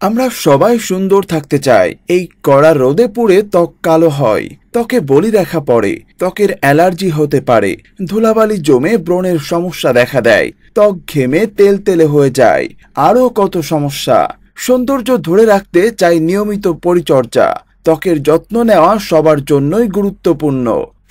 আমরা সবাই সুন্দর থাকতে চাই। এই কড়া রোদে পুড়ে ত্বক কালো হয়, ত্বকে বলিরেখা পড়ে, ত্বকের অ্যালার্জি হতে পারে, ধুলাবালি জমে ব্রণের সমস্যা দেখা দেয়, ত্বক ঘেমে তেলতেলে হয়ে যায়, আরও কত সমস্যা। সৌন্দর্য ধরে রাখতে চাই নিয়মিত পরিচর্যা। ত্বকের যত্ন নেওয়া সবার জন্যই গুরুত্বপূর্ণ।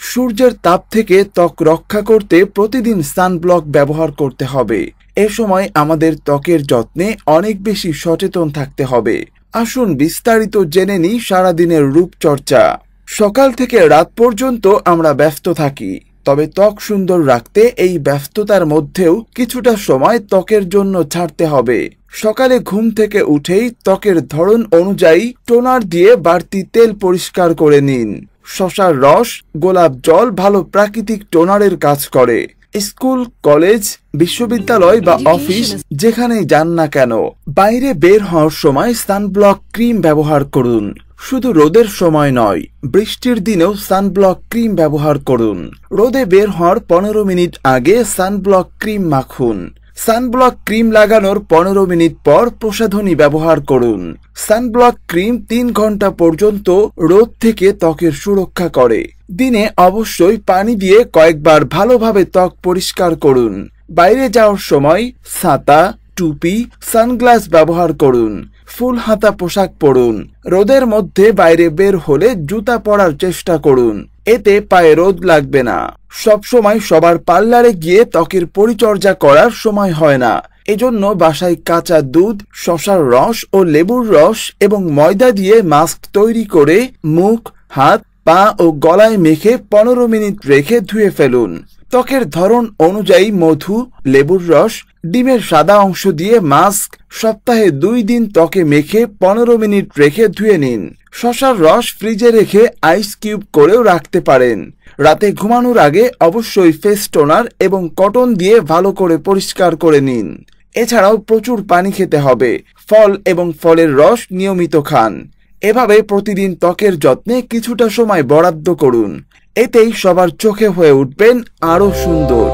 সূর্যের তাপ থেকে ত্বক রক্ষা করতে প্রতিদিন সানব্লক ব্যবহার করতে হবে। এ সময় আমাদের ত্বকের যত্নে অনেক বেশি সচেতন থাকতে হবে। আসুন বিস্তারিত জেনে নিই সারাদিনের রূপচর্চা। সকাল থেকে রাত পর্যন্ত আমরা ব্যস্ত থাকি, তবে ত্বক সুন্দর রাখতে এই ব্যস্ততার মধ্যেও কিছুটা সময় ত্বকের জন্য ছাড়তে হবে। সকালে ঘুম থেকে উঠেই ত্বকের ধরন অনুযায়ী টোনার দিয়ে বাড়তি তেল পরিষ্কার করে নিন। শসার রস, গোলাপ জল ভালো প্রাকৃতিক টোনারের কাজ করে। স্কুল, কলেজ, বিশ্ববিদ্যালয় বা অফিস যেখানেই যান না কেন, বাইরে বের হওয়ার সময় সানব্লক ক্রিম ব্যবহার করুন। শুধু রোদের সময় নয়, বৃষ্টির দিনেও সানব্লক ক্রিম ব্যবহার করুন। রোদে বের হওয়ার 15 মিনিট আগে সানব্লক ক্রিম মাখুন। সানব্লক ক্রিম লাগানোর 15 মিনিট পর প্রসাধনী ব্যবহার করুন। সানব্লক ক্রিম 3 ঘন্টা পর্যন্ত রোদ থেকে ত্বকের সুরক্ষা করে। দিনে অবশ্যই পানি দিয়ে কয়েকবার ভালোভাবে ত্বক পরিষ্কার করুন। বাইরে যাওয়ার সময় ছাতা, টুপি, সানগ্লাস ব্যবহার করুন। ফুল হাতা পোশাক পরুন। রোদের মধ্যে বাইরে বের হলে জুতা পরার চেষ্টা করুন, এতে পায়ে রোদ লাগবে না। সবসময় সবার পার্লারে গিয়ে ত্বকের পরিচর্যা করার সময় হয় না, এজন্য বাসায় কাঁচা দুধ, শসার রস ও লেবুর রস এবং ময়দা দিয়ে মাস্ক তৈরি করে মুখ, হাত, পা ও গলায় মেখে 15 মিনিট রেখে ধুয়ে ফেলুন। ত্বকের ধরন অনুযায়ী মধু, লেবুর রস, ডিমের সাদা অংশ দিয়ে মাস্ক সপ্তাহে 2 দিন ত্বকে মেখে 15 মিনিট রেখে ধুয়ে নিন। শসার রস ফ্রিজে রেখে আইস কিউব করেও রাখতে পারেন। রাতে ঘুমানোর আগে অবশ্যই ফেস টোনার এবং কটন দিয়ে ভালো করে পরিষ্কার করে নিন। এছাড়াও প্রচুর পানি খেতে হবে। ফল এবং ফলের রস নিয়মিত খান। এভাবে প্রতিদিন ত্বকের যত্নে কিছুটা সময় বরাদ্দ করুন। এতেই সবার চোখে হয়ে উঠবেন আরো সুন্দর।